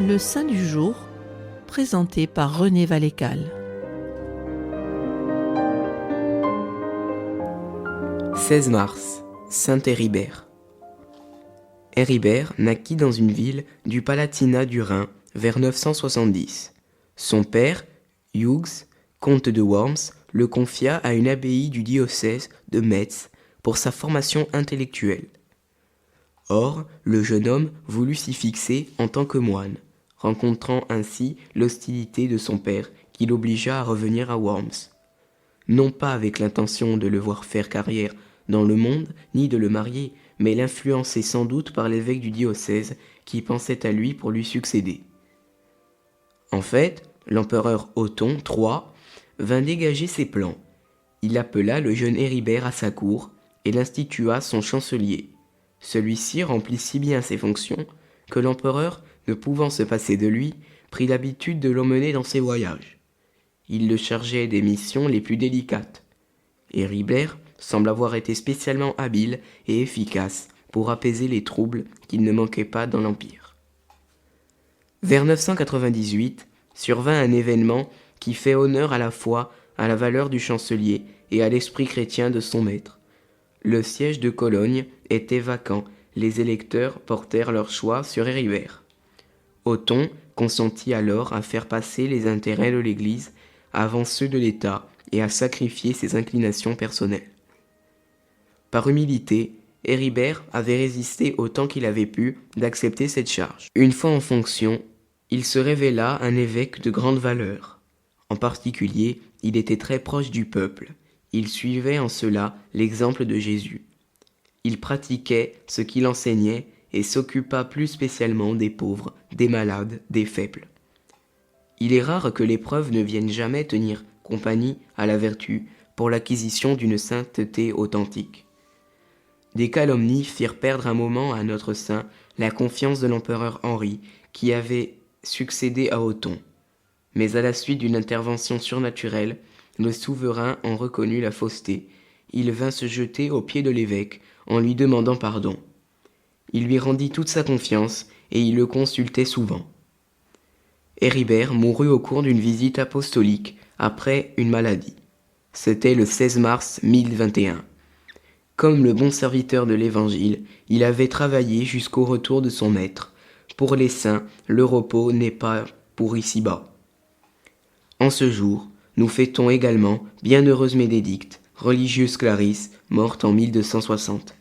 Le saint du jour, présenté par René Valécal. 16 mars, Saint Héribert. Héribert naquit dans une ville du Palatinat du Rhin vers 970. Son père, Hugues, comte de Worms, le confia à une abbaye du diocèse de Metz pour sa formation intellectuelle. Or, le jeune homme voulut s'y fixer en tant que moine, rencontrant ainsi l'hostilité de son père qui l'obligea à revenir à Worms. Non pas avec l'intention de le voir faire carrière dans le monde, ni de le marier, mais l'influencé sans doute par l'évêque du diocèse qui pensait à lui pour lui succéder. En fait, l'empereur Othon III vint dégager ses plans. Il appela le jeune Héribert à sa cour et l'institua son chancelier. Celui-ci remplit si bien ses fonctions que l'empereur, ne pouvant se passer de lui, prit l'habitude de l'emmener dans ses voyages. Il le chargeait des missions les plus délicates. Héribert semble avoir été spécialement habile et efficace pour apaiser les troubles qu'il ne manquait pas dans l'Empire. Vers 998, survint un événement qui fait honneur à la fois à la valeur du chancelier et à l'esprit chrétien de son maître. Le siège de Cologne était vacant, les électeurs portèrent leur choix sur Héribert. Othon consentit alors à faire passer les intérêts de l'Église avant ceux de l'État et à sacrifier ses inclinations personnelles. Par humilité, Héribert avait résisté autant qu'il avait pu d'accepter cette charge. Une fois en fonction, il se révéla un évêque de grande valeur. En particulier, il était très proche du peuple. Il suivait en cela l'exemple de Jésus. Il pratiquait ce qu'il enseignait et s'occupa plus spécialement des pauvres, des malades, des faibles. Il est rare que l'épreuve ne vienne jamais tenir compagnie à la vertu pour l'acquisition d'une sainteté authentique. Des calomnies firent perdre un moment à notre saint la confiance de l'empereur Henri, qui avait succédé à Othon. Mais à la suite d'une intervention surnaturelle, le souverain en reconnut la fausseté. Il vint se jeter aux pieds de l'évêque en lui demandant pardon. Il lui rendit toute sa confiance et il le consultait souvent. Héribert mourut au cours d'une visite apostolique après une maladie. C'était le 16 mars 1021. Comme le bon serviteur de l'Évangile, il avait travaillé jusqu'au retour de son maître. Pour les saints, le repos n'est pas pour ici-bas. En ce jour, nous fêtons également Bienheureuse Bénédicte, religieuse Clarisse, morte en 1260.